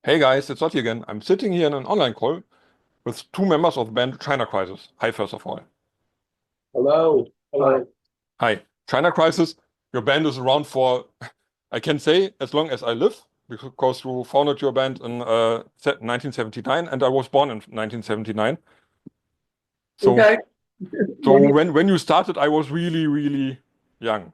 Hey guys, it's Otti again. I'm sitting here in an online call with two members of the band China Crisis. Hi, first of all. Hello. Hello. Hi. China Crisis, your band is around for, I can say, as long as I live, because you founded your band in 1979 and I was born in 1979. So, Okay. so when you started, I was really, really young.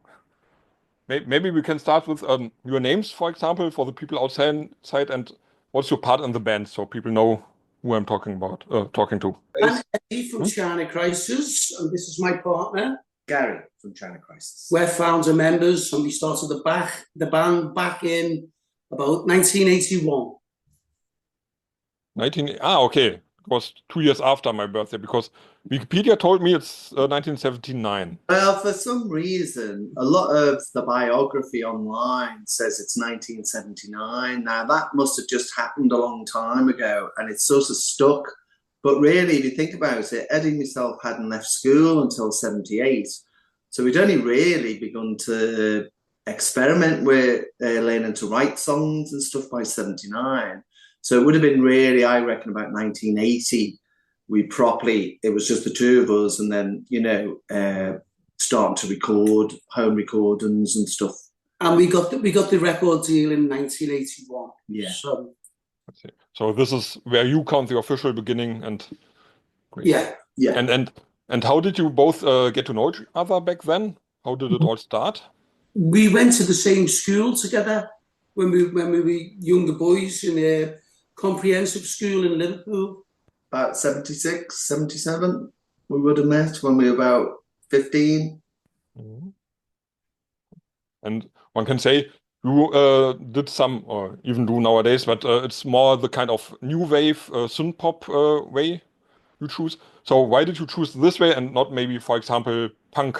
Maybe we can start with your names, for example, for the people outside, and what's your part in the band so people know who I'm talking to. I'm Eddie from Hmm? China Crisis, and this is my partner. Gary from China Crisis. We're founder members, and we started the band back in about 1981. Okay. It was 2 years after my birthday because Wikipedia told me it's 1979. Well, for some reason, a lot of the biography online says it's 1979. Now, that must have just happened a long time ago and it's sort of stuck. But really, if you think about it, Eddie and myself hadn't left school until 78. So we'd only really begun to experiment with learning to write songs and stuff by 79. So it would have been really, I reckon, about 1980. It was just the two of us, and then, starting to record home recordings and stuff. And we got the record deal in 1981. Yeah. So this is where you count the official beginning and great. Yeah. And how did you both get to know each other back then? How did it all start? We went to the same school together when we were younger boys in a comprehensive school in Liverpool. About 76, 77, we would have met when we were about 15. Mhm. And one can say you did some, or even do nowadays, but it's more the kind of new wave, synth pop way you choose. So why did you choose this way and not maybe, for example, punk,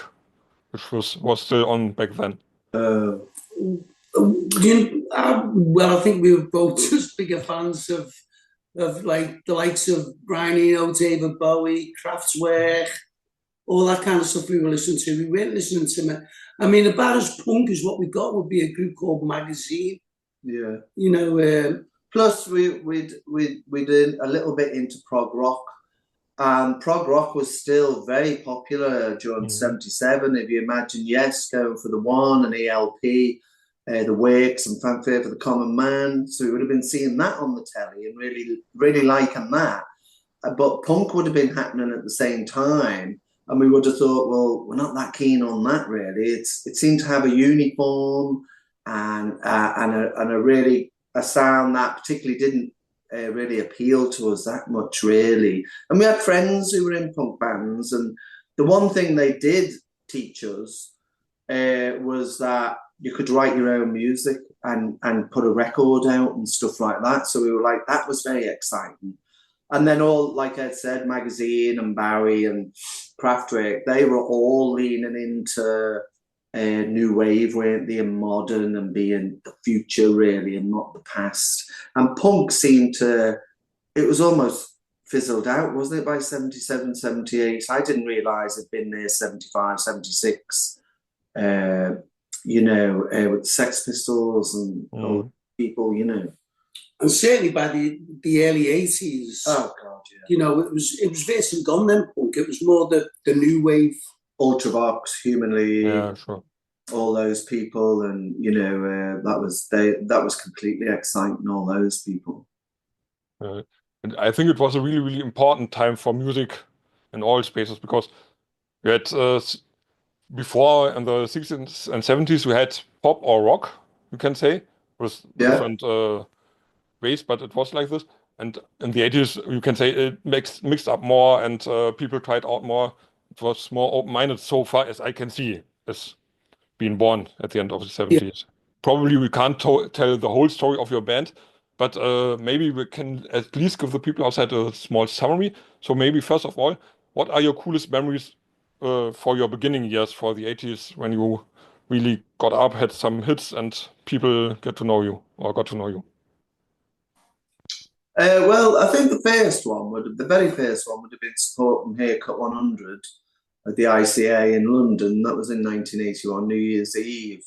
which was still on back then? Well, I think we were both just bigger fans of like the likes of Brian Eno, David Bowie, Kraftwerk, all that kind of stuff we were listening to. We weren't listening to, I mean, about as punk as what we got would be a group called Magazine. Yeah. You know, Plus we did a little bit into prog rock. Prog rock was still very popular during 77. If you imagine Yes going for the One and ELP, the Wakes and Fanfare for the Common Man. So we would have been seeing that on the telly and really, really liking that. But punk would have been happening at the same time. And we would have thought, well, we're not that keen on that really. It seemed to have a uniform and a sound that particularly didn't really appeal to us that much, really. And we had friends who were in punk bands, and the one thing they did teach us was that you could write your own music and put a record out and stuff like that. So we were like, that was very exciting. And then all, like I said, Magazine and Bowie and Kraftwerk, they were all leaning into new wave, weren't they, and modern and being the future really and not the past. And punk seemed to, it was almost fizzled out, wasn't it, by 77, 78? I didn't realise it'd been there 75, 76, with Sex Pistols and all people, and certainly by the early 80s. Oh God, yeah. You know, it was virtually gone then, punk. It was more the new wave. Ultravox, Human League, Yeah, sure. all those people, and that was completely exciting. All those people. And I think it was a really, really important time for music in all spaces because we had before in the 60s and 70s we had pop or rock, you can say, with different ways, but it was like this. And in the 80s, you can say it mixed up more and people tried out more. It was more open-minded so far as I can see as being born at the end of the 70s. Yeah. Probably we can't tell the whole story of your band, but maybe we can at least give the people outside a small summary. So maybe first of all, what are your coolest memories for your beginning years for the 80s when you really got up, had some hits and people got to know you? Well, I think the very first one would have been supporting Haircut 100 at the ICA in London. That was in 1981, New Year's Eve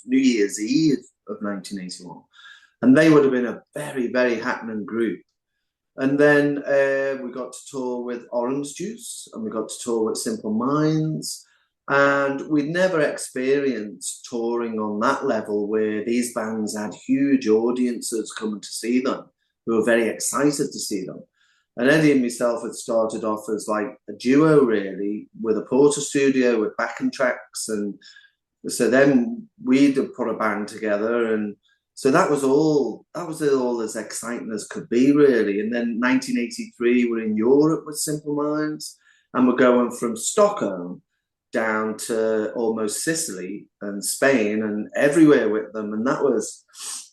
of 1981. And they would have been a very, very happening group. And then we got to tour with Orange Juice, and we got to tour with Simple Minds. And we'd never experienced touring on that level where these bands had huge audiences coming to see them, who were very excited to see them. And Eddie and myself had started off as like a duo, really, with a Porter studio with backing tracks. And so then we'd put a band together, and so that was all as exciting as could be, really. And then 1983, we're in Europe with Simple Minds, and we're going from Stockholm down to almost Sicily and Spain and everywhere with them. And that was,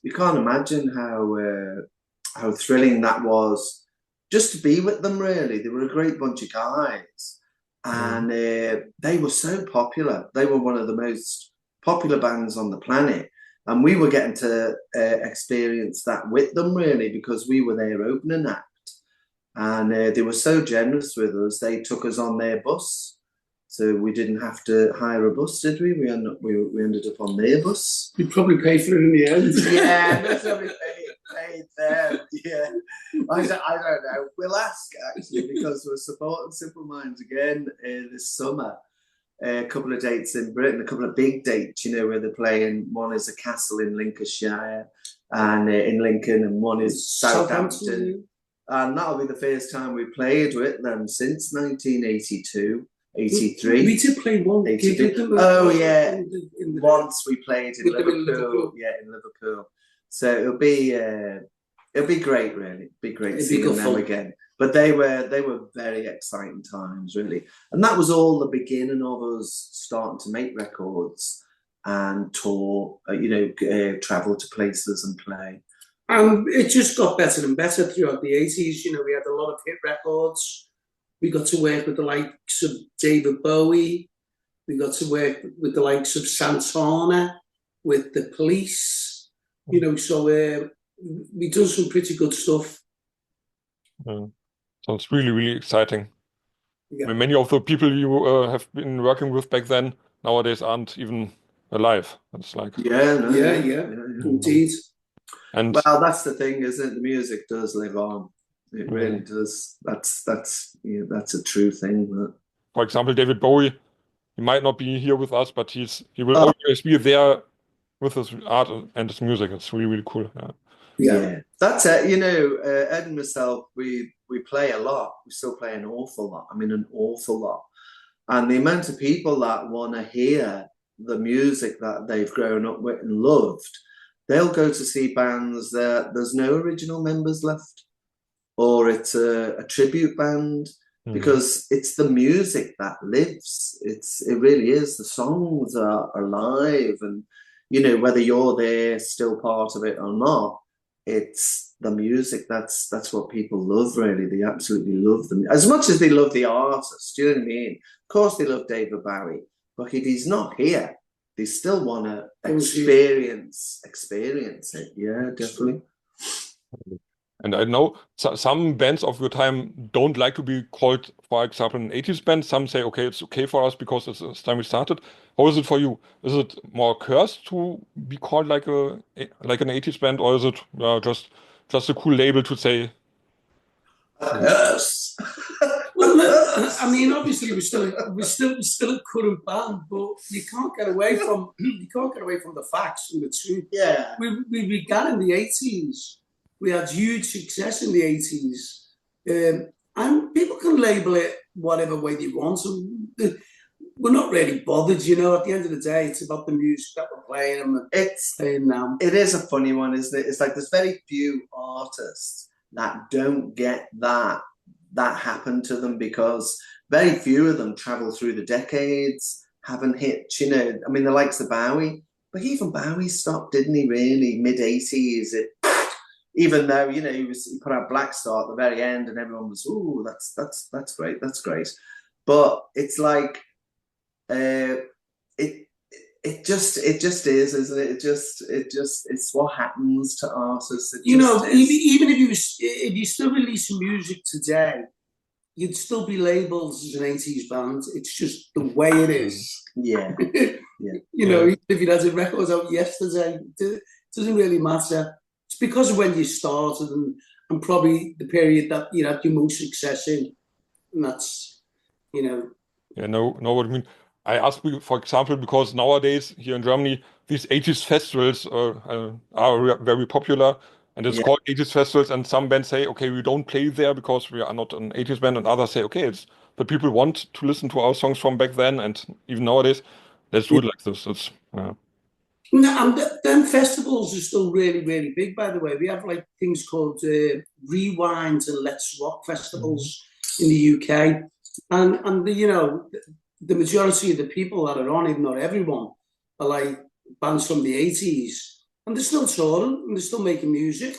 you can't imagine how thrilling that was just to be with them, really. They were a great bunch of guys, and they were so popular. They were one of the most popular bands on the planet. And we were getting to experience that with them, really, because we were their opening act. And they were so generous with us. They took us on their bus. So we didn't have to hire a bus, did we? We ended up on their bus. You probably paid for it in the end. Yeah, that's what we paid them. Yeah. I don't know. We'll ask, actually, because we're supporting Simple Minds again this summer. A couple of dates in Britain, a couple of big dates, you know, where they're playing. One is a castle in Lincolnshire and in Lincoln, and one is Southampton. And that'll be the first time we played with them since 1982, 83. We did play one gig with them. Oh, yeah. Once we played in Liverpool. Yeah, in Liverpool. So it'll be great, really. It'll be great seeing them again. But they were very exciting times, really. And that was all the beginning of us starting to make records and tour, travel to places and play. And it just got better and better throughout the 80s. You know, we had a lot of hit records. We got to work with the likes of David Bowie. We got to work with the likes of Santana, with the Police. You know, so we done some pretty good stuff. So it's really, really exciting. Yeah. I mean, many of the people you have been working with back then nowadays aren't even alive. It's like yeah, indeed. And well, that's the thing, isn't it? The music does live on. It really does. That's a true thing. For example, David Bowie, he might not be here with us, but he will always be there with his art and his music. It's really, really cool. Yeah. That's it. You know, Ed and myself, we play a lot. We still play an awful lot. I mean, an awful lot. And the amount of people that want to hear the music that they've grown up with and loved, they'll go to see bands that there's no original members left, or it's a tribute band, because it's the music that lives. It really is. The songs are alive, and you know, whether you're there still part of it or not, it's the music that's what people love, really. They absolutely love them as much as they love the artist. Do you know what I mean? Of course they love David Bowie, but if he's not here, they still want to experience it. Yeah, definitely. And I know some bands of your time don't like to be called, for example, an 80s band. Some say, okay, it's okay for us because it's the time we started. How is it for you? Is it more cursed to be called like an 80s band, or is it just a cool label to say? Yes. Well, I mean, obviously we're still a current band, but you can't get away from the facts and the truth. Yeah. We began in the 80s. We had huge success in the 80s. And people can label it whatever way they want. And we're not really bothered, you know. At the end of the day, it's about the music that we're playing and playing now. It is a funny one, isn't it? It's like there's very few artists that don't get that happen to them, because very few of them travel through the decades, haven't hit, you know. I mean, the likes of Bowie, but even Bowie stopped, didn't he, really? Mid-80s, even though, you know, he put out Black Star at the very end and everyone was, ooh, that's great. But it's like, it just is, isn't it? It's what happens to artists. Even if you still release music today, you'd still be labeled as an 80s band. It's just the way it is. Yeah. You know, if you had a record out yesterday, it doesn't really matter. it's because of when you started and probably the period that you had your most success in, and that's, you know. Yeah, know what I mean. I ask you, for example, because nowadays here in Germany, these 80s festivals are very popular, and it's Yeah. called 80s festivals. And some bands say, okay, we don't play there because we are not an 80s band, and others say, okay, it's the people want to listen to our songs from back then, and even nowadays, let's do it like this. It's No, and them festivals are still really, really big, by the way. We have like things called Rewinds and Let's Rock festivals in the UK. And the, you know, the majority of the people that are on, if not everyone, are like bands from the 80s. And they're still touring and they're still making music.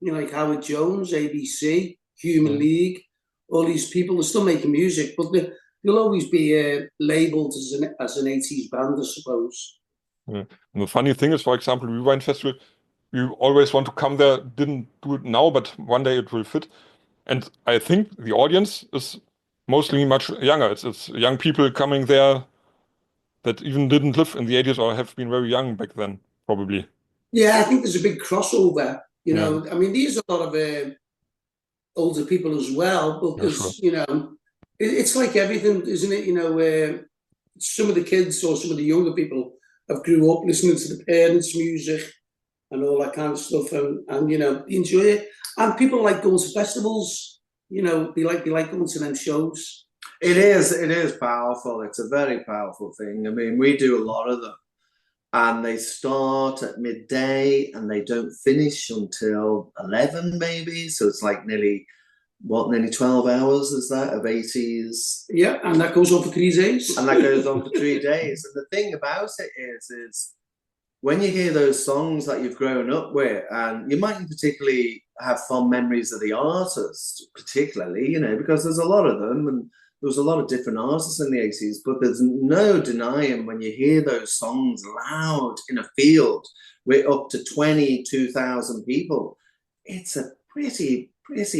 You know, like Howard Jones, ABC, Human League, all these people are still making music, but they'll always be labeled as an 80s band, I suppose. Yeah. And the funny thing is, for example, Rewind Festival, you always want to come there, didn't do it now, but one day it will fit. And I think the audience is mostly much younger. It's young people coming there that even didn't live in the 80s or have been very young back then, probably. Yeah, I think there's a big crossover. You Yeah. know, I mean, these are a lot of older people as well, but Yeah, there's, sure. you know, it's like everything, isn't it? You know, some of the kids or some of the younger people have grew up listening to the parents' music and all that kind of stuff, and you know, enjoy it. And people like going to festivals. You know, they like going to them shows. It is powerful. It's a very powerful thing. I mean, we do a lot of them, and they start at midday and they don't finish until 11 maybe. So it's like nearly 12 hours is that of 80s? Yeah, and that goes on for 3 days. And that goes on for 3 days. And the thing about it is when you hear those songs that you've grown up with, and you mightn't particularly have fond memories of the artist, particularly, you know, because there's a lot of them, and there was a lot of different artists in the 80s, but there's no denying when you hear those songs loud in a field with up to 22,000 people, it's a pretty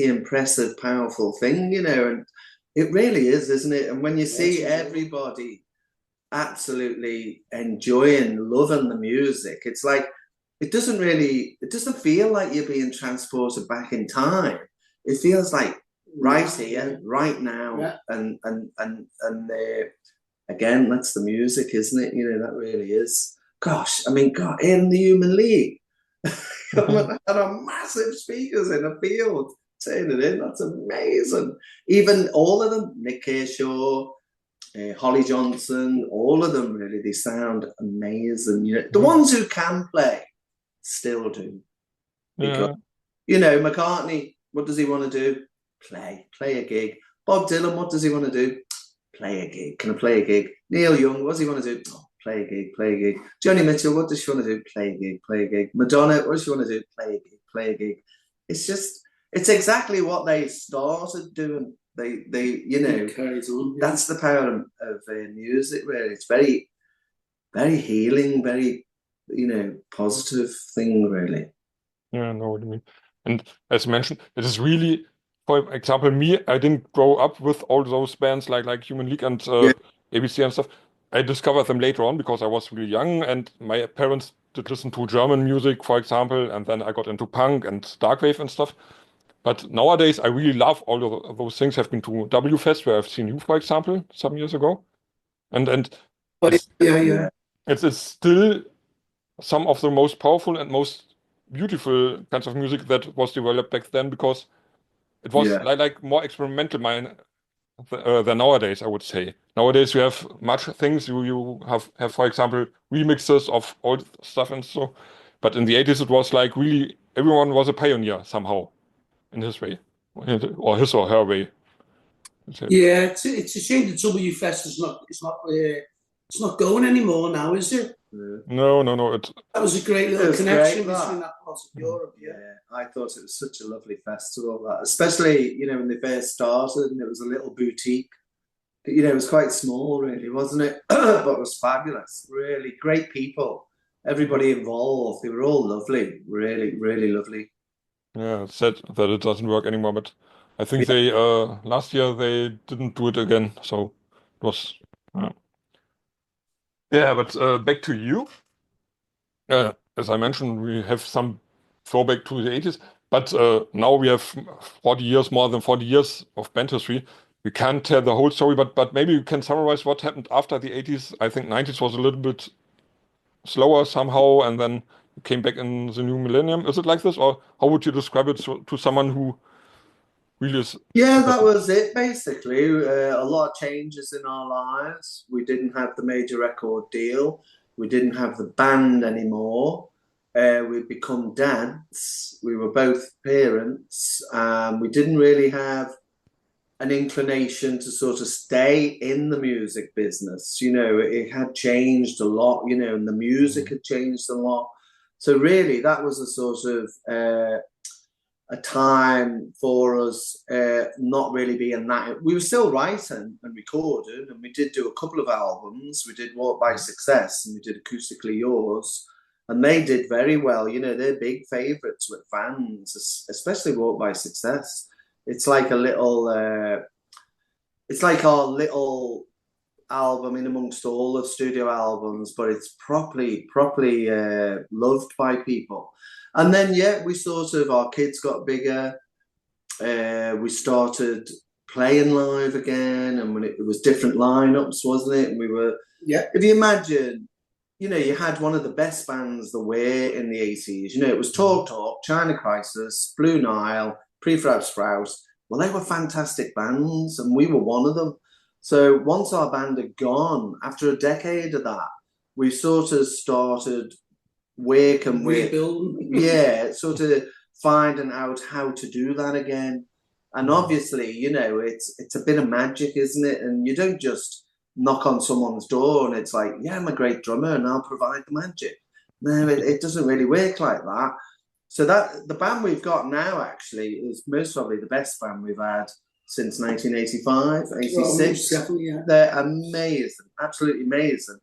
impressive, powerful thing, you know, and it really is, isn't it? And when you see everybody absolutely enjoying, loving the music, it's like it doesn't feel like you're being transported back in time. It feels like right here, right now, Yeah. and again, that's the music, isn't it? You know, that really is. Gosh, I mean, God, in the Human League, had a massive speakers in a field saying it in. That's amazing. Even all of them, Nick Kershaw, Holly Johnson, all of them really, they sound amazing. You know, the ones who can play still do. Because, you know, McCartney, what does he want to do? Play a gig. Bob Dylan, what does he want to do? Play a gig. Can I play a gig? Neil Young, what does he want to do? Oh, play a gig. Joni Mitchell, what does she want to do? Play a gig. Madonna, what does she want to do? Play a gig. It's just, it's exactly what they started doing. They you know, that's the power of music, really. It's very, very healing, very, you know, positive thing, really. Yeah, I know what you mean. And as mentioned, it is really, for example, me, I didn't grow up with all those bands like Human League and ABC and stuff. I discovered them later on because I was really young and my parents did listen to German music, for example, and then I got into punk and darkwave and stuff. But nowadays, I really love all of those things. I've been to W Fest where I've seen you, for example, some years ago, and Yeah. it's still some of the most powerful and most beautiful kinds of music that was developed back then because it was like more experimental than nowadays, I would say. Nowadays you have much things you have for example remixes of old stuff and so, but in the 80s it was like really everyone was a pioneer somehow in his way or his or her way. Yeah, it's a shame the W Fest is not going anymore now, is it? No. That was a great little connection between that part of Europe. Yeah, I thought it was such a lovely festival, that, especially, you know, when they first started and it was a little boutique. You know, it was quite small, really, wasn't it? But it was fabulous. Really great people. Everybody involved. They were all lovely. Really, really lovely. Yeah, it's sad that it doesn't work anymore, but I think they last year they didn't do it again, so it was yeah. But back to you. As I mentioned, we have some throwback to the 80s. But now we have 40 years, more than 40 years of band history. We can't tell the whole story, but maybe you can summarize what happened after the 80s. I think 90s was a little bit slower somehow, and then it came back in the new millennium. Is it like this, or how would you describe it to someone who really is? Yeah, that was it basically. A lot of changes in our lives. We didn't have the major record deal. We didn't have the band anymore. We'd become dads. We were both parents. We didn't really have an inclination to sort of stay in the music business. You know, it had changed a lot, you know, and the music had changed a lot. So really, that was a sort of a time for us not really being that. We were still writing and recording, and we did do a couple of albums. We did Walk by Success, and we did Acoustically Yours, and they did very well. You know, they're big favourites with fans, especially Walk by Success. It's like a little, it's like our little album in amongst all the studio albums, but it's properly loved by people. And then, yeah, we sort of, our kids got bigger. We started playing live again, and when it was different lineups, wasn't it? And we were, yeah, if you imagine, you know, you had one of the best bands there were in the 80s. You know, it was Talk Talk, China Crisis, Blue Nile, Prefab Sprouse. Well, they were fantastic bands, and we were one of them. So once our band had gone, after a decade of that, we sort of started working with, yeah, sort of finding out how to do that again. And obviously, you know, it's a bit of magic, isn't it? And you don't just knock on someone's door and it's like, yeah, I'm a great drummer and I'll provide the magic. No, it doesn't really work like that. So that the band we've got now actually is most probably the best band we've had since 1985, 86. Oh, yeah. They're amazing, absolutely amazing.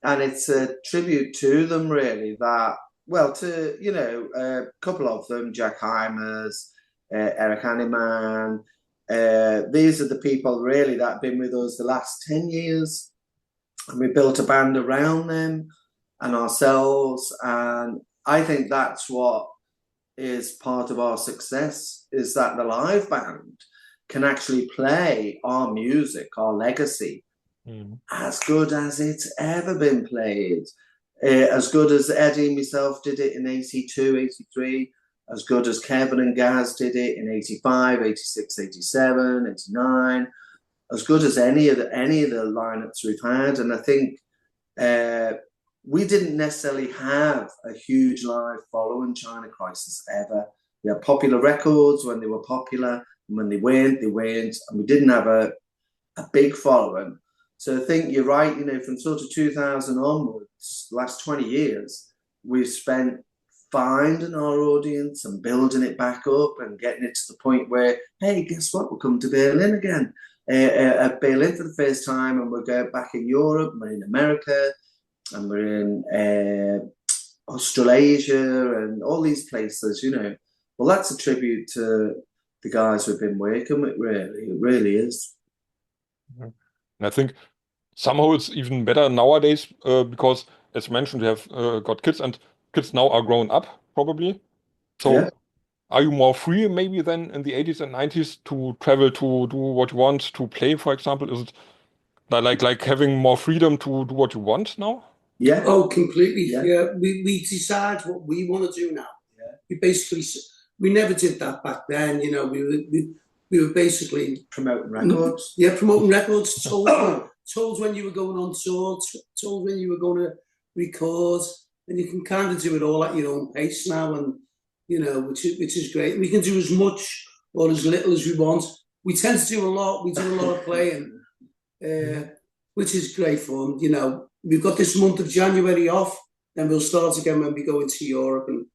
And it's a tribute to them, really, that, well, to, you know, a couple of them, Jack Heimers, Eric Hanneman, these are the people, really, that have been with us the last 10 years. And we built a band around them and ourselves. And I think that's what is part of our success, is that the live band can actually play our music, our legacy, as good as it's ever been played. As good as Eddie and myself did it in 82, 83, as good as Kevin and Gaz did it in 85, 86, 87, 89, as good as any of the lineups we've had. And I think we didn't necessarily have a huge live following China Crisis ever. We had popular records when they were popular, and when they weren't, they weren't. And we didn't have a big following. So I think you're right, you know, from sort of 2000 onwards, last 20 years, we've spent finding our audience and building it back up and getting it to the point where, hey, guess what? We're coming to Berlin again. At Berlin for the first time, and we'll go back in Europe, we're in America, and we're in Australasia and all these places, you know. Well, that's a tribute to the guys we've been working with, really. It really is. And I think somehow it's even better nowadays because, as mentioned, we have got kids, and kids now are grown up, probably. So Yeah. are you more free maybe than in the 80s and 90s to travel, to do what you want, to play, for example? Is it like having more freedom to do what you want now? Yeah. Oh, completely. Yeah. Yeah. We decide what we want to do now. Yeah. We basically, we never did that back then. You know, we were basically Promoting records. Yeah, promoting records. Told when you were going on tour, told when you were going to record, and you can kind of do it all at your own pace now, and you know, which is great. We can do as much or as little as we want. We tend to do a lot. We do a lot of playing, which is great fun. You know, we've got this month of January off, then we'll start again when we go into Europe and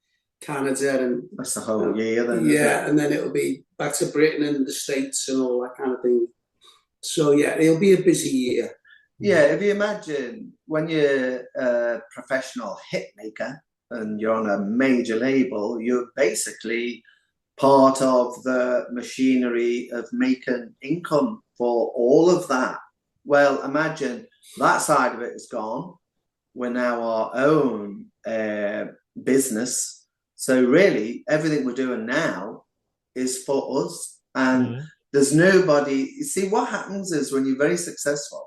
Canada, and that's the whole year then. Yeah, and then it'll be back to Britain and the States and all that kind of thing. So yeah, it'll be a busy year. Yeah, if you imagine when you're a professional hit maker and you're on a major label, you're basically part of the machinery of making income for all of that. Well, imagine that side of it is gone. We're now our own business. So really, everything we're doing now is for us. And Mhm. there's nobody, you see, what happens is when you're very successful,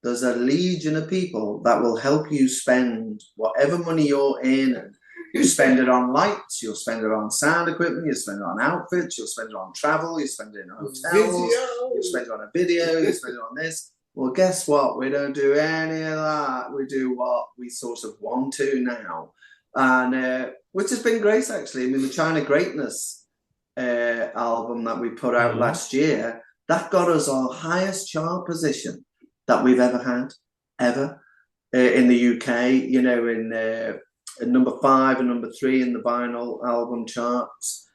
there's a legion of people that will help you spend whatever money you're in, and you spend it on lights, you'll spend it on sound equipment, you spend it on outfits, you'll spend it on travel, you spend it in hotels, you spend it on a video, you spend it on this. Well, guess what? We don't do any of that. We do what we sort of want to now. And which has been great, actually. I mean, the China Greatness album that we put out Mhm. last year, that got us our highest chart position that we've ever had, ever, in the UK, you know, in number 5 and number 3 in the vinyl album charts.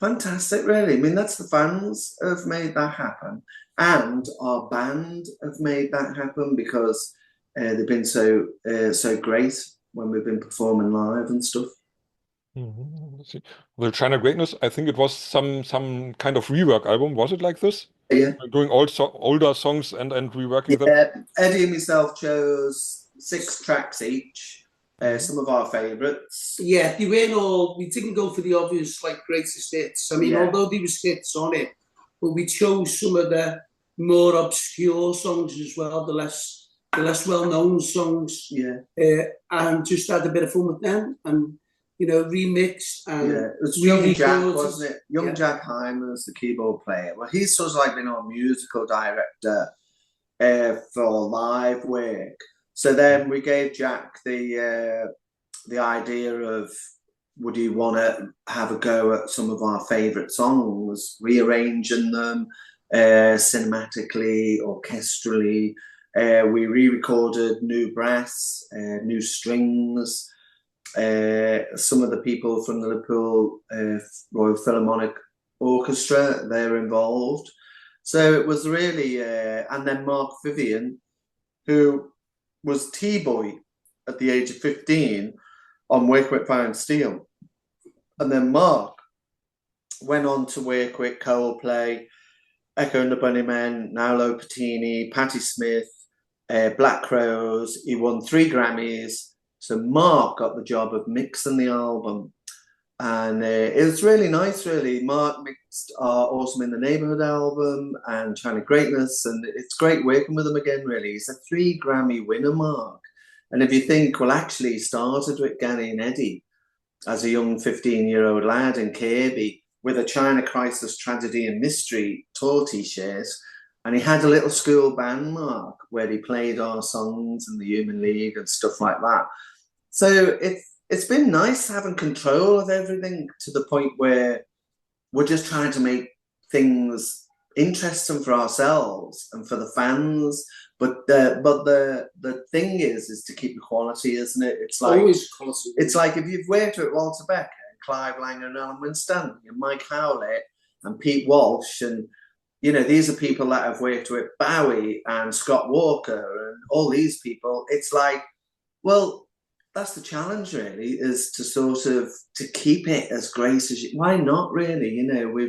Fantastic, really. I mean, that's the fans have made that happen. And our band have made that happen because they've been so great when we've been performing live and stuff. Mhm. Let's see. The China Greatness, I think it was some kind of rework album. Was it like this? Yeah. Doing older songs and reworking them? Yeah, Eddie and myself chose 6 tracks each, some of our favourites. Yeah, they weren't all, we didn't go for the obvious, like, greatest hits. I mean, Yeah. although there was hits on it, but we chose some of the more obscure songs as well, the less well-known songs, Yeah, and just had a bit of fun with them, and, you know, remixed and yeah. It was Young Jack, re-recorded. wasn't it? Young Yeah. Jack Hyman's the keyboard player. Well, he's sort of like been our musical director for live work. So then we gave Jack the idea of, would you want to have a go at some of our favourite songs, rearranging them cinematically, orchestrally. We re-recorded new brass, new strings. Some of the people from the Liverpool Royal Philharmonic Orchestra, they're involved. So it was really, and then Mark Vivian, who was T-Boy at the age of 15 on Wake Up Fire and Steel. And then Mark went on to work with Coldplay, Echo and the Bunnymen, Naolo Patini, Patti Smith, Black Crowes. He won 3 Grammys. So Mark got the job of mixing the album. And it was really nice, really. Mark mixed our Awesome in the Neighborhood album and China Greatness, and it's great working with him again, really. He's a 3 Grammy winner, Mark. And if you think, well, actually, he started with Gary and Eddie as a young 15-year-old lad in Kirby with a China Crisis Tragedy and Mystery tour t-shirt. And he had a little school band, Mark, where he played our songs in the Human League and stuff like that. So it's been nice having control of everything to the point where we're just trying to make things interesting for ourselves and for the fans. But the thing is to keep the quality, isn't it? It's like Always quality. It's like if you've worked with Walter Becker and Clive Lang and Alan Winstanley and Mike Howlett and Pete Walsh, and you know, these are people that have worked with Bowie and Scott Walker and all these people. It's like, well, that's the challenge, really, is to sort of to keep it as great as you. Why not, really? You know,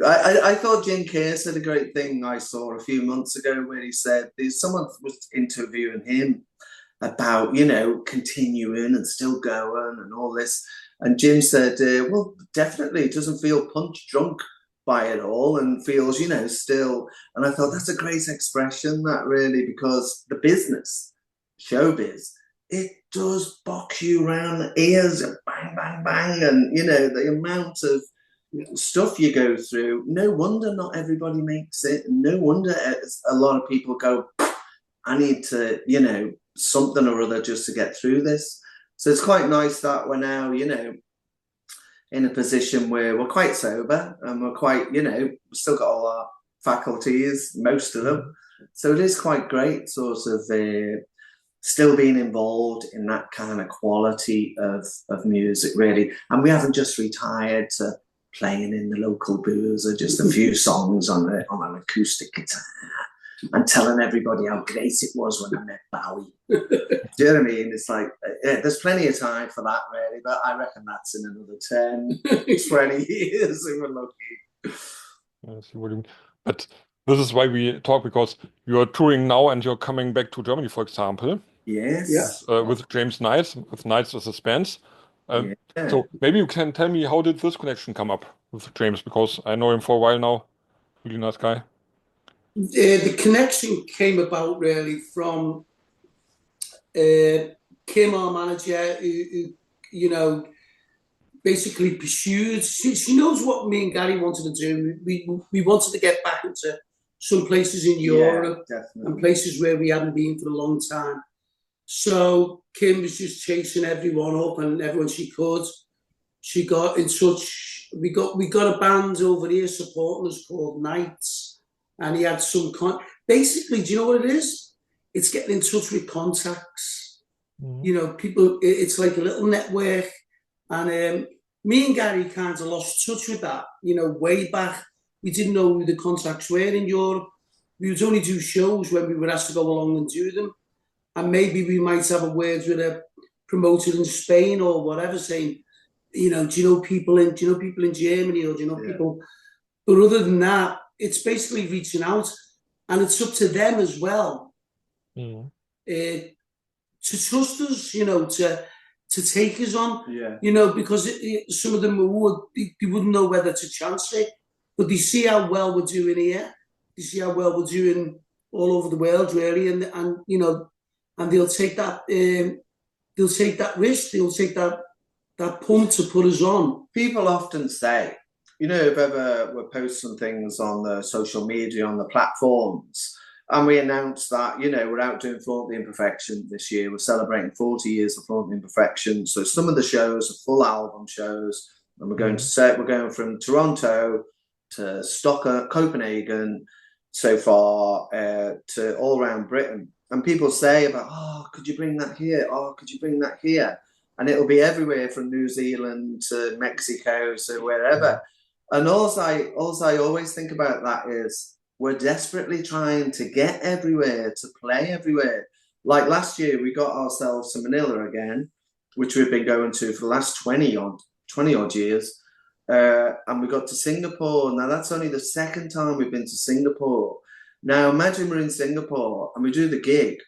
I thought Jim Kerr said a great thing I saw a few months ago where he said someone was interviewing him about, you know, continuing and still going and all this. And Jim said, well, definitely doesn't feel punch drunk by it all and feels, you know, still. And I thought that's a great expression, that really, because the business, showbiz, it does box you around the ears and bang, bang, bang. And, you know, the amount of stuff you go through, no wonder not everybody makes it. No wonder a lot of people go, I need to, you know, something or other just to get through this. So it's quite nice that we're now, you know, in a position where we're quite sober and we're quite, you know, we've still got all our faculties, most of them. So it is quite great sort of still being involved in that kind of quality of music, really. And we haven't just retired to playing in the local booze or just a few songs on an acoustic guitar and telling everybody how great it was when I met Bowie. Do you know what I mean? It's like, there's plenty of time for that, really, but I reckon that's in another 10, 20 years if we're lucky. I see what you mean. But this is why we talk, because you are touring now and you're coming back to Germany, for example. Yes. With James Knight, with Knights of Suspense. Yeah. Yeah. So maybe you can tell me, how did this connection come up with James? Because I know him for a while now. Really nice guy. The connection came about really from Kim, our manager, who you know, basically pursued. She knows what me and Gary wanted to do. We wanted to get back into some places in Europe and places where we hadn't been for a long time. So Kim was just chasing everyone up and everyone she could. She got in touch. We got a band over here supporting us called Nights, and he had some basically, do you know what it is? It's getting in touch with contacts. Mhm. You know, people. It's like a little network, and me and Gary kind of lost touch with that. You know, way back, we didn't know who the contacts were in Europe. We would only do shows when we were asked to go along and do them, and maybe we might have a word with a promoter in Spain or whatever, saying, you know, do you know people in Germany, or do you know people? But other than that, it's basically reaching out, and it's up to them as well Mhm. to trust us, you know, to take us on, Yeah. you know, because some of them they wouldn't know whether to chance it, but they see how well we're doing here, they see how well we're doing all over the world, really, and you know, and they'll take that risk, they'll take that punt to put us on. People often say, you know, if ever we're posting things on the social media, on the platforms, and we announce that, you know, we're out doing Flaunt the Imperfection this year. We're celebrating 40 years of Flaunt the Imperfection. So some of the shows are full album shows, and we're going we're going from Toronto to Stockholm, Copenhagen, so far to all around Britain. And people say about, oh, could you bring that here? Oh, could you bring that here? And it'll be everywhere from New Zealand to Mexico, so wherever. And all I always think about that is we're desperately trying to get everywhere, to play everywhere. Like last year, we got ourselves to Manila again, which we've been going to for the last 20 odd years. And we got to Singapore. Now, that's only the second time we've been to Singapore. Now, imagine we're in Singapore and we do the gig.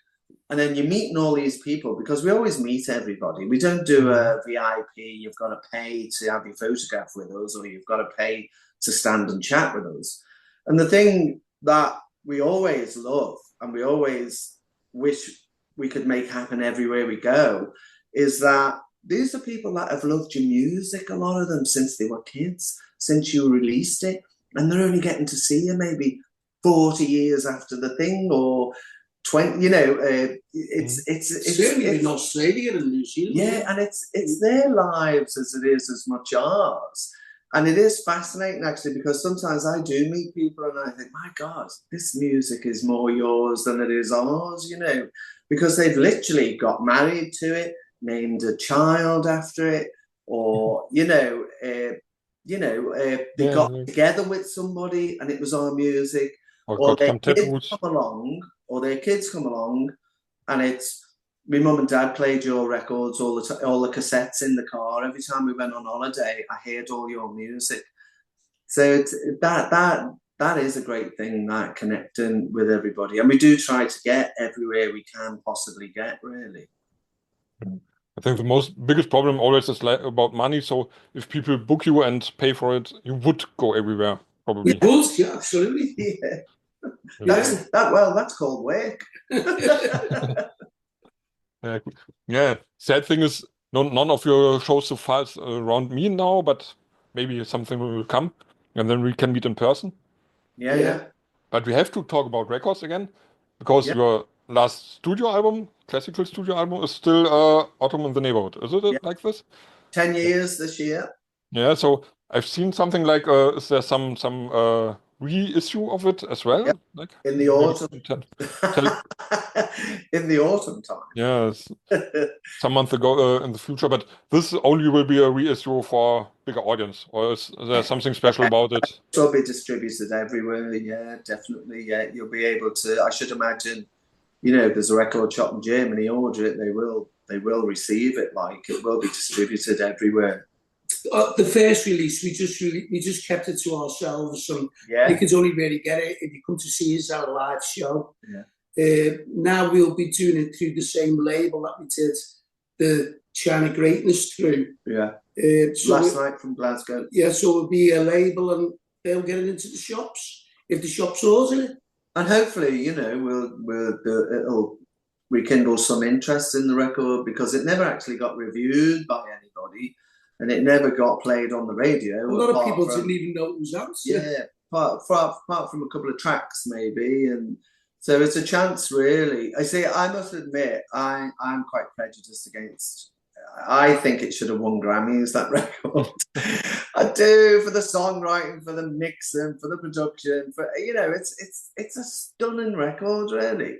And then you're meeting all these people, because we always meet everybody. We don't do a VIP, you've got to pay to have your photograph with us, or you've got to pay to stand and chat with us. And the thing that we always love, and we always wish we could make happen everywhere we go, is that these are people that have loved your music, a lot of them, since they were kids, since you released it. And they're only getting to see you maybe 40 years after the thing, or 20, you know, it's certainly in Australia and New Zealand. Yeah, and it's their lives as it is as much ours. And it is fascinating, actually, because sometimes I do meet people and I think, my God, this music is more yours than it is ours, you know, because they've literally got married to it, named a child after it, or, they got together with somebody and it was our music. Or their kids come along, and it's, my mum and dad played your records all the cassettes in the car. Every time we went on holiday, I heard all your music. So it's, that is a great thing, that connecting with everybody. And we do try to get everywhere we can possibly get, really. I think the biggest problem always is about money. So if people book you and pay for it, you would go everywhere, probably. Yeah, absolutely. Yeah. That's called work. Yeah. Sad thing is, none of your shows so far is around me now, but maybe something will come, and then we can meet in person. Yeah. But we have to talk about records again, because your last classical studio album, is still Autumn in the Neighborhood. Is it like this? 10 years this year. Yeah. So I've seen something like, is there some reissue of it as well? Like in the autumn. In the autumn time. Yes. Some month ago in the future, but this only will be a reissue for bigger audience, or is there something special about it? It'll be distributed everywhere. Yeah, definitely. Yeah, you'll be able to. I should imagine, you know, if there's a record shop in Germany, order it. They will receive it. Like, it will be distributed everywhere. The first release, we just kept it to ourselves, and you could only really get it if you come to see us at a live show. Yeah. Now we'll be doing it through the same label that we did shine a greatness through. Yeah. So Last night from Glasgow. Yeah, so it'll be a label and they'll get it into the shops if the shops order it. And hopefully, you know, it'll rekindle some interest in the record, because it never actually got reviewed by anybody and it never got played on the radio. A lot of people didn't even know it was out. Yeah, apart from a couple of tracks maybe. And so it's a chance, really. I must admit, I'm quite prejudiced against. I think it should have won Grammys, that record. I do, for the songwriting, for the mixing, for the production, for, you know, it's a stunning record, really.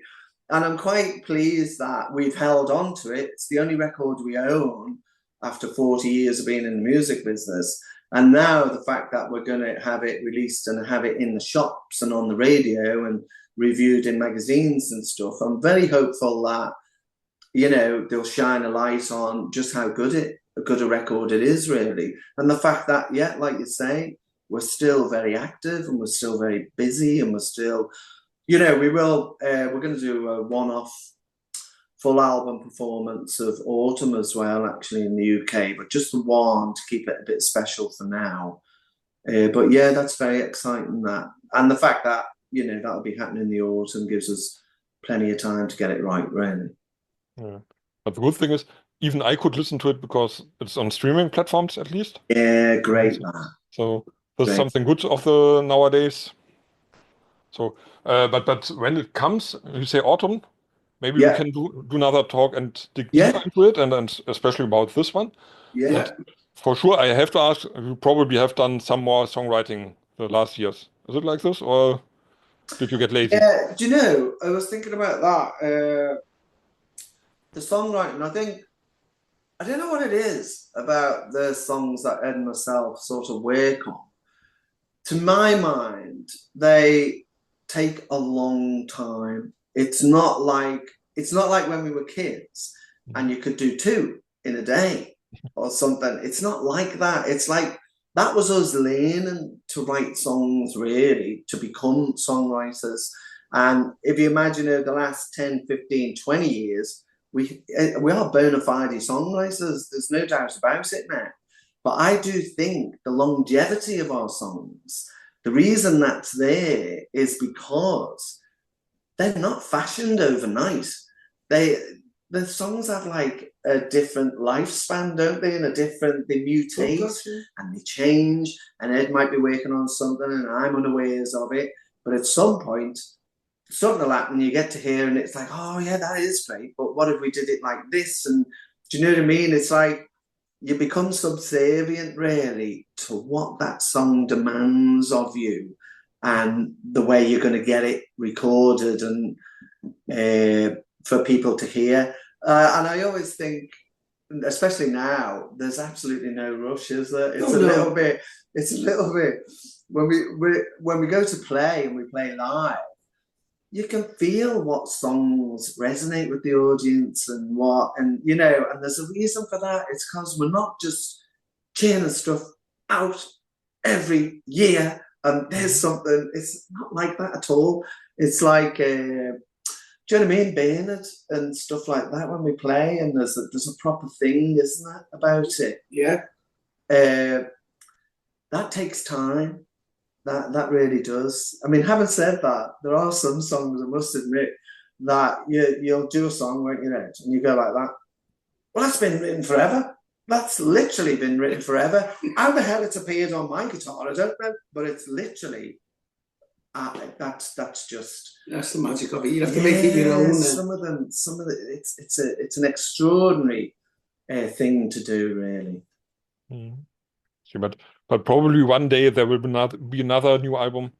And I'm quite pleased that we've held on to it. It's the only record we own after 40 years of being in the music business. And now the fact that we're going to have it released and have it in the shops and on the radio and reviewed in magazines and stuff, I'm very hopeful that, you know, they'll shine a light on just how good a record it is, really. And the fact that, yeah, like you say, we're still very active and we're still very busy and we're still, you know, we're going to do a one-off full album performance of Autumn as well, actually, in the UK, but just the one to keep it a bit special for now. But yeah, that's very exciting, that. And the fact that, you know, that'll be happening in the autumn gives us plenty of time to get it right, really. Yeah. But the good thing is, even I could listen to it because it's on streaming platforms, at least. Yeah, great, man. So there's something good of the nowadays. So, but when it comes, you say autumn, maybe we can do another talk and dig deeper into it, and especially about this one. Yeah. And for sure, I have to ask, you probably have done some more songwriting the last years. Is it like this, or did you get lazy? Yeah, do you know, I was thinking about that. The songwriting, I don't know what it is about the songs that Ed and myself sort of work on. To my mind, they take a long time. It's not like when we were kids and you could do 2 in a day or something. It's not like that. It's like that was us learning to write songs, really, to become songwriters. And if you imagine over the last 10, 15, 20 years, we are bona fide songwriters. There's no doubt about it now. But I do think the longevity of our songs, the reason that's there is because they're not fashioned overnight. The songs have like a different lifespan, don't they? And they mutate and they change. And Ed might be working on something and I'm unawares of it. But at some point, something will happen, you get to hear and it's like, oh yeah, that is great, but what if we did it like this? And do you know what I mean? It's like you become subservient, really, to what that song demands of you and the way you're going to get it recorded and for people to hear. And I always think, especially now, there's absolutely no rush, is there? It's a little bit when we go to play and we play live, you can feel what songs resonate with the audience and you know, and there's a reason for that. It's because we're not just churning stuff out every year and there's something. It's not like that at all. It's like, do you know what I mean? Bernard and stuff like that when we play, and there's a proper thing, isn't there, about it? Yeah. That takes time. That really does. I mean, having said that, there are some songs, I must admit, that you'll do a song, won't you, Ed? And you go like that. Well, that's been written forever. That's literally been written forever. How the hell it's appeared on my guitar, I don't know. But it's literally, that's the magic of it. You have to make it your own. Some of them, it's an extraordinary thing to do, really. But probably one day there will be another new album.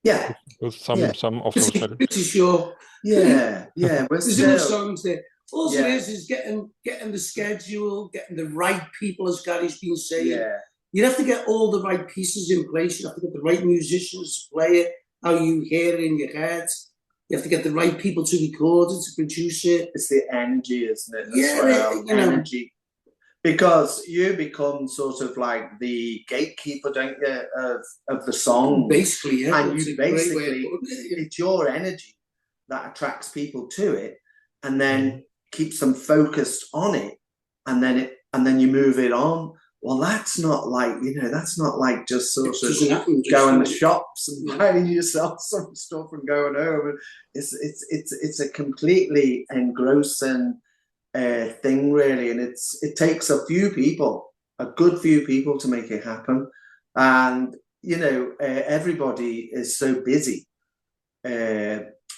Yeah. With some of those titles. Pretty sure. Yeah. There's enough songs there. All it is getting the schedule, getting the right people, as Gary's been saying. Yeah. You have to get all the right pieces in place. You have to get the right musicians to play it, how you hear it in your head. You have to get the right people to record it, to produce it. It's the energy, isn't it? Energy. Because you become sort of like the gatekeeper, don't you, of the song. Basically, yeah. And it's your energy that attracts people to it and then keeps them focused on it and then you move it on. Well, that's not like, that's not like just sort of going to the shops and buying yourself some stuff and going home. It's a completely engrossing thing, really, and it takes a good few people to make it happen. And everybody is so busy.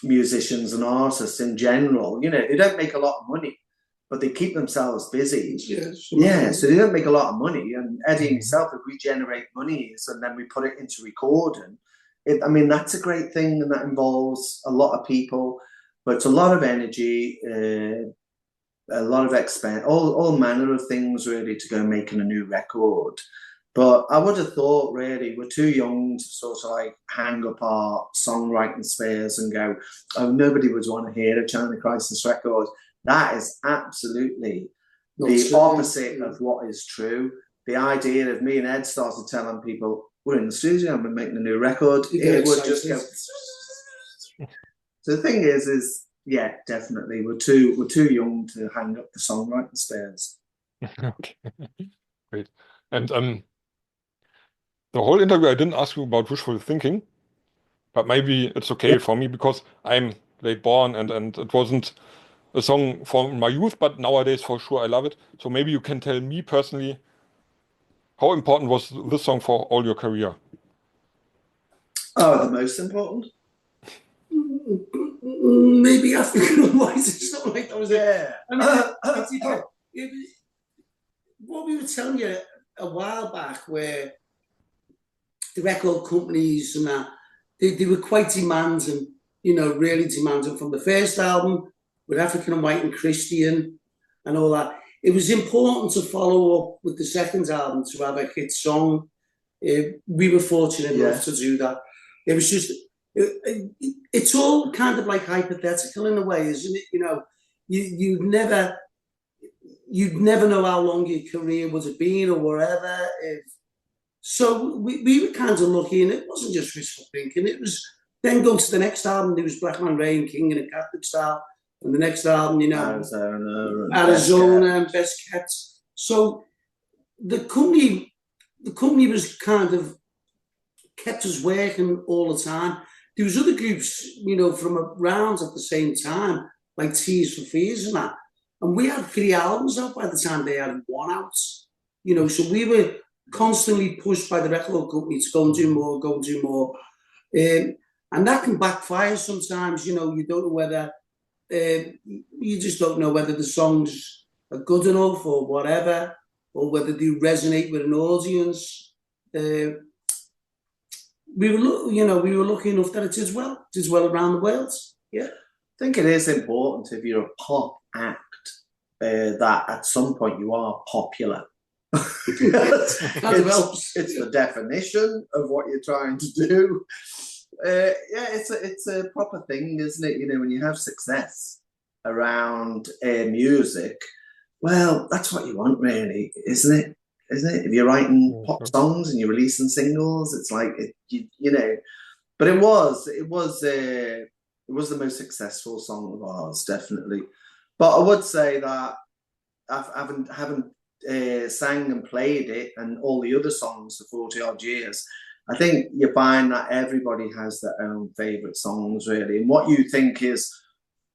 Musicians and artists in general, they don't make a lot of money, but they keep themselves busy. So they don't make a lot of money. And Eddie and myself, if we generate money and then we put it into recording, that's a great thing, and that involves a lot of people, but it's a lot of energy, a lot of expense, all manner of things, really, to go making a new record. But I would have thought, really, we're too young to sort of like hang up our songwriting spares and go, oh, nobody would want to hear a China Crisis record. That is absolutely the opposite of what is true. The idea of me and Ed started telling people, we're in the studio and we're making a new record, it would just go. So the thing is, yeah, definitely, we're too young to hang up the songwriting spares. Okay, great. And the whole interview, I didn't ask you about wishful thinking, but maybe it's okay for me because I'm late born and it wasn't a song from my youth, but nowadays for sure I love it. So maybe you can tell me personally, how important was this song for all your career? Oh, the most important? Maybe African White or something like that. Was what we were telling you a while back, where the record companies and that, they were quite demanding, really demanding from the first album with African White and Christian and all that. It was important to follow up with the second album to have a hit song. We were fortunate enough to do that. It was just, it's all kind of like hypothetical in a way, isn't it? You'd never know how long your career would have been or whatever. So we were kind of lucky, and it wasn't just wishful thinking. It was then go to the next album. There was Black Man Rain, King in a Catholic Style, and the next album, Arizona and Best Kept. So the company was kind of kept us working all the time. There was other groups, from around at the same time, like Tears for Fears and that. And we had 3 albums out by the time they had 1 out. So we were constantly pushed by the record company to go and do more. And that can backfire sometimes. You don't know whether, you just don't know whether the songs are good enough or whatever, or whether they resonate with an audience. We were lucky enough that it did well around the world. Yeah, I think it is important, if you're a pop act, that at some point you are popular. It's the definition of what you're trying to do. It's a proper thing, isn't it? When you have success around music, well, that's what you want, really, isn't it? If you're writing pop songs and you're releasing singles, it's like But it was the most successful song of ours, definitely. But I would say that having sang and played it and all the other songs for 40 odd years, I think you find that everybody has their own favourite songs, really. And what you think is,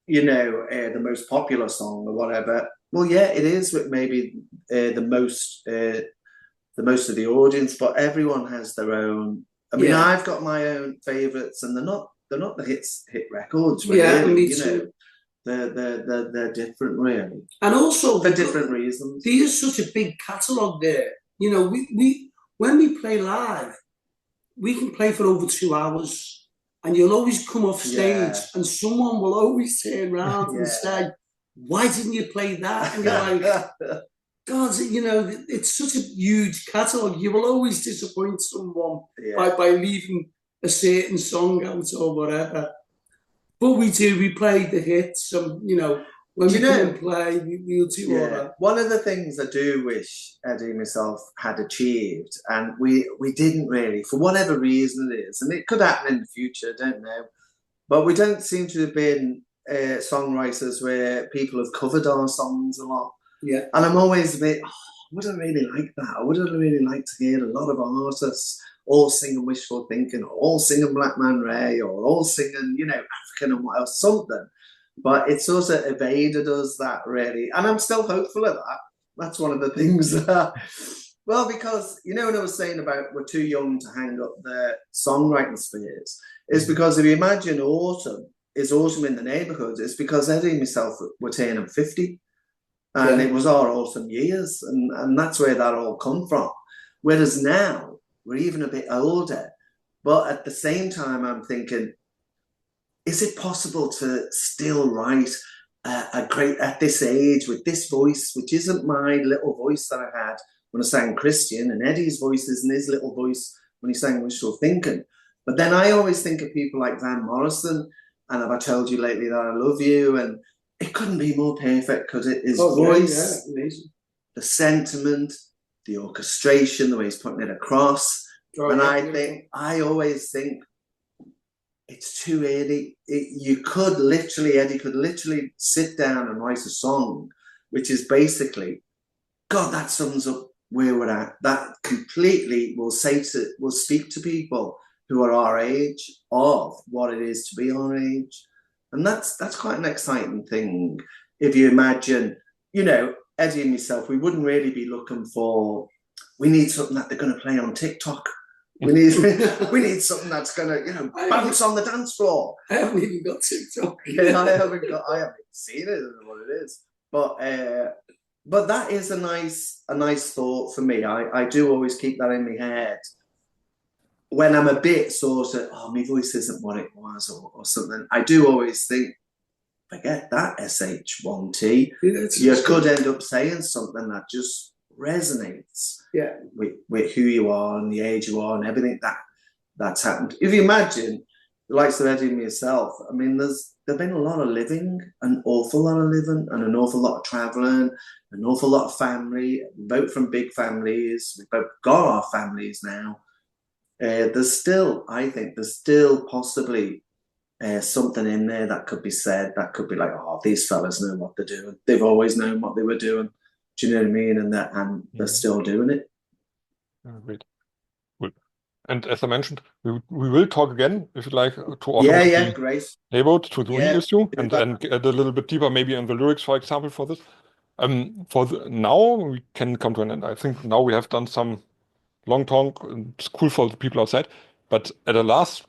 the most popular song or whatever, well, yeah, it is with maybe the most of the audience, but everyone has their own. I've got my own favourites, and they're not the hit records, really. Yeah, me too. They're different, really, and also for different reasons. There's such a big catalogue there. We when we play live, we can play for over 2 hours, and you'll always come off stage, and someone will always turn around and say, "Why didn't you play that?" And you're like, God, it's such a huge catalogue. You will always disappoint someone by leaving a certain song out or whatever. But we play the hits, and when we come and play, we'll do all that. One of the things I do wish Eddie and myself had achieved, and we didn't really, for whatever reason it is, and it could happen in the future, I don't know, but we don't seem to have been songwriters where people have covered our songs a lot. Yeah. And I'm always a bit, would I really like that? I would have really liked to hear a lot of artists all singing Wishful Thinking, or all singing Black Man Ray, or all singing, African and what else, something. But it sort of evaded us, that really. And I'm still hopeful of that. That's one of the things that, well, because, when I was saying about we're too young to hang up the songwriting spheres, is because if you imagine autumn is autumn in the neighbourhood, it's because Eddie and myself were turning 50. And it was our autumn years. And that's where that all come from. Whereas now, we're even a bit older. But at the same time, I'm thinking, is it possible to still write a great, at this age, with this voice, which isn't my little voice that I had when I sang Christian, and Eddie's voice isn't his little voice when he sang Wishful Thinking. But then I always think of people like Van Morrison, and have I told you lately that I love you? And it couldn't be more perfect, because his voice, the sentiment, the orchestration, the way he's putting it across. And I always think it's too early. Eddie could literally sit down and write a song, which is basically, God, that sums up where we're at. That completely will speak to people who are our age of what it is to be our age. And that's quite an exciting thing. If you imagine, Eddie and myself, we wouldn't really be looking for, we need something that they're going to play on TikTok. We need something that's going to, bounce on the dance floor. I haven't even got TikTok. I haven't seen it, I don't know what it is. But that is a nice thought for me. I do always keep that in my head. When I'm a bit sort of, my voice isn't what it was, or something, I do always think, forget that SH1T. You could end up saying something that just resonates with who you are and the age you are and everything that's happened. If you imagine the likes of Eddie and myself, I mean, there's been a lot of living, an awful lot of living, and an awful lot of traveling, an awful lot of family, both from big families. We've both got our families now. There's still possibly something in there that could be said, that could be like, these fellas know what they're doing. They've always known what they were doing. Do you know what I mean? And they're still doing it. Great. Cool. And as I mentioned, we will talk again, if you'd like, to great. About to the issue and get a little bit deeper, maybe in the lyrics, for example, for this. Now we can come to an end. I think now we have done some long talk, and it's cool for the people outside. But as a last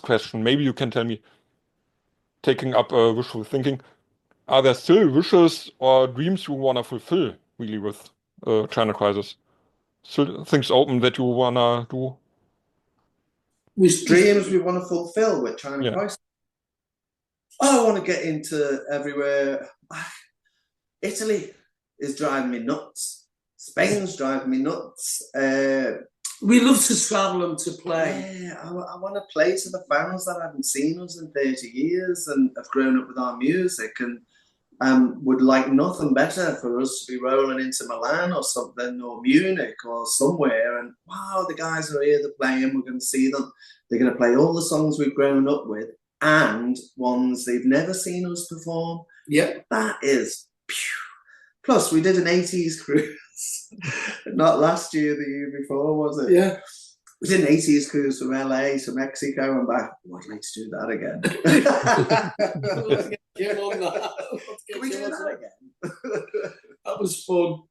question, maybe you can tell me, taking up wishful thinking, are there still wishes or dreams you want to fulfill really with China Crisis? Still things open that you want to do? Dreams we want to fulfill with China Crisis? I want to get into everywhere. Italy is driving me nuts. Spain's driving me nuts. We love to travel and to play. Yeah, I want to play to the fans that haven't seen us in 30 years and have grown up with our music, and would like nothing better for us to be rolling into Milan or something, or Munich or somewhere, and wow, the guys are here, they're playing, we're going to see them. They're going to play all the songs we've grown up with and ones they've never seen us perform. Yeah. That is, plus we did an 80s cruise. Not last year, the year before, was it? Yeah. We did an 80s cruise from LA to Mexico and back. Oh, I'd like to do that again. Let's get on that. Can we do that again? That was fun.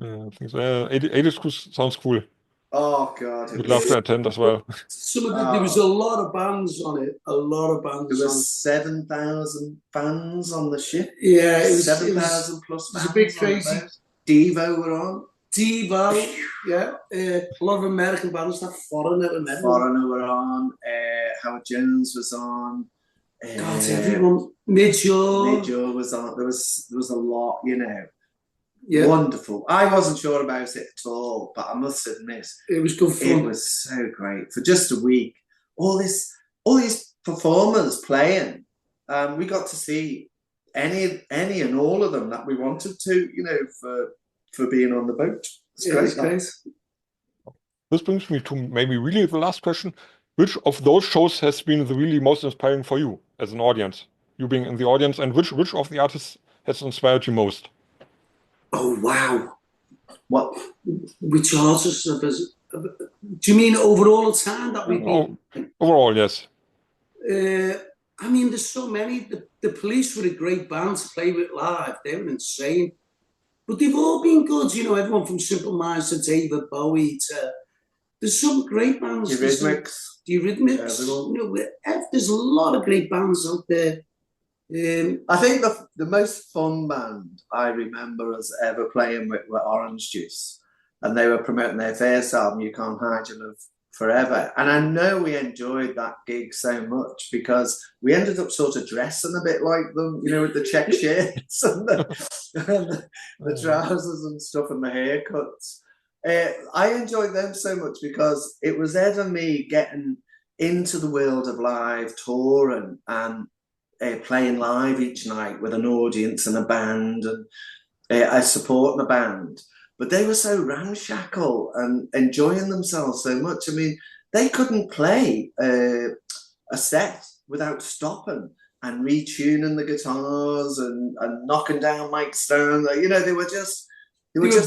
Yeah, I think so. 80s cruise sounds cool. Oh, God. We'd love to attend as well. There was a lot of bands on it. A lot of bands. There was 7,000 fans on the ship. Yeah, it was 7,000 plus fans. It was a big crazy. Devo were on. Devo, yeah. A lot of American bands, that Foreigner were on. Howard Jones was on. God, everyone. Midge-Ure was on. There was a lot, Yeah. Wonderful. I wasn't sure about it at all, but I must admit, it was good fun. It was so great. For just a week, all these performers playing. We got to see any and all of them that we wanted to, for being on the boat. It's great. This brings me to maybe really the last question. Which of those shows has been the really most inspiring for you as an audience? You being in the audience, and which of the artists has inspired you most? Oh, wow. What? Which artists have us? Do you mean overall time that we've been? Overall, yes. I mean, there's so many. The Police were a great band to play with live. They were insane. But they've all been good, you know, everyone from Simple Minds to David Bowie to... There's some great bands. The Eurythmics. You know, there's a lot of great bands out there. I think the most fun band I remember us ever playing with were Orange Juice. And they were promoting their first album, You Can't Hide Your Love Forever. And I know we enjoyed that gig so much because we ended up sort of dressing a bit like them, you know, with the check shirts and the trousers and stuff and the haircuts. I enjoyed them so much because it was Ed and me getting into the world of live touring and playing live each night with an audience and a band and I supporting a band. But they were so ramshackle and enjoying themselves so much. I mean, they couldn't play a set without stopping and retuning the guitars and knocking down mic stands. You know, they were just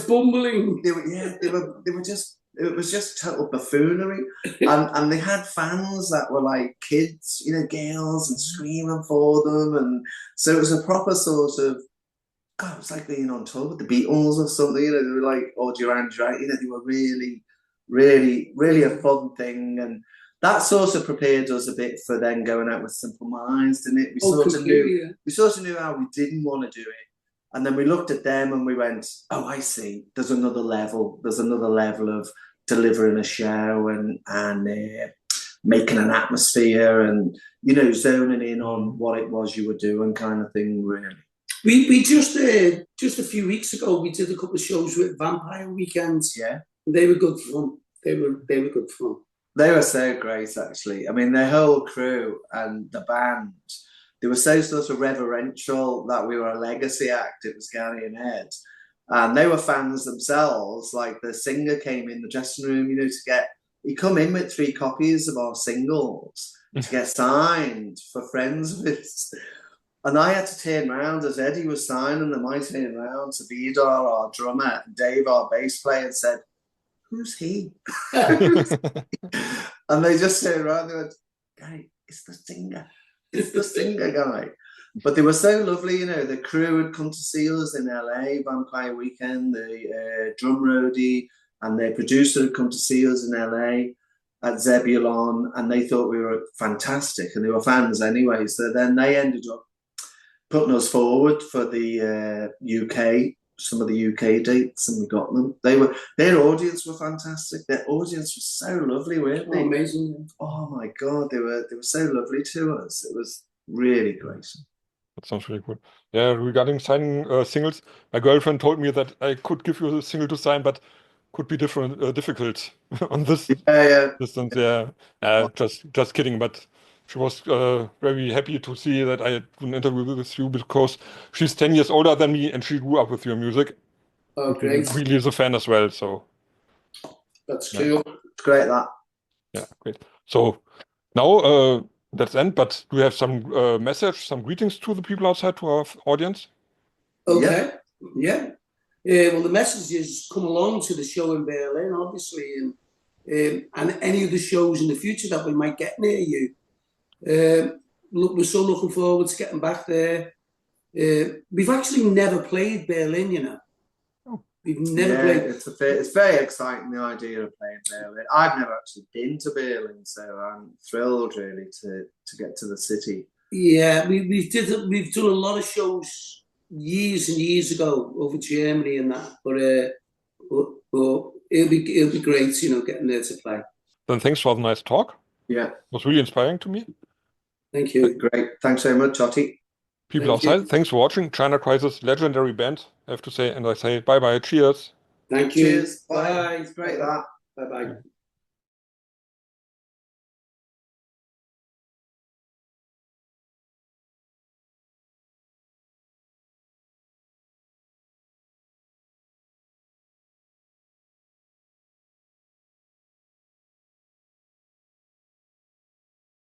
bumbling. It was just total buffoonery. and they had fans that were like kids, you know, girls and screaming for them. And so it was a proper sort of, God, it was like being on tour with the Beatles or something, you know, they were like, or Duran Duran, you know, they were really, really, really a fun thing. And that sort of prepared us a bit for then going out with Simple Minds, didn't it? We sort of knew how we didn't want to do it. And then we looked at them and we went, oh, I see, there's another level of delivering a show and making an atmosphere and, you know, zoning in on what it was you were doing kind of thing, really. We just a few weeks ago we did a couple of shows with Vampire Weekends. Yeah, they were good fun. They were good fun. They were so great, actually. I mean, their whole crew and the band, they were so sort of reverential that we were a legacy act. It was Gary and Ed, and they were fans themselves. Like the singer came in the dressing room, you know, he come in with 3 copies of our singles to get signed for friends of his. And I had to turn around as Eddie was signing them. I turned around to Vidar, our drummer, and Dave, our bass player, and said, "Who's he?" And they just turned around and they went, "Guy, it's the singer. It's the singer guy." But they were so lovely, you know. The crew had come to see us in LA, Vampire Weekend, the drum roadie and their producer had come to see us in LA at Zebulon, and they thought we were fantastic, and they were fans anyway. So then they ended up putting us forward for the UK, some of the UK dates, and we got them. Their audience were fantastic. Their audience was so lovely, weren't they? Oh, amazing. Oh my God, they were so lovely to us. It was really great. That sounds really cool. Yeah, regarding signing singles, my girlfriend told me that I could give you a single to sign, but could be difficult on this distance. Yeah, just kidding. But she was very happy to see that I had an interview with you because she's 10 years older than me and she grew up with your music. Oh, great. Really is a fan as well. So that's cool. It's great that. Yeah, great. So now that's end. But do you have some message, some greetings to the people outside, to our audience? Okay. Yeah. Well, the message is come along to the show in Berlin, obviously, and any of the shows in the future that we might get near you. Look, we're so looking forward to getting back there. We've actually never played Berlin, you know. We've never played. It's very exciting, the idea of playing Berlin. I've never actually been to Berlin, so I'm thrilled really to get to the city. Yeah, we've done a lot of shows years and years ago over Germany and that, but it'll be great, you know, getting there to play. Then thanks for the nice talk. Yeah, it was really inspiring to me. Thank you. Great. Thanks very much, Otti. People outside, thanks for watching. China Crisis, legendary band, I have to say. And I say bye-bye. Cheers. Thank you. Cheers. Bye. It's great that. Bye-bye.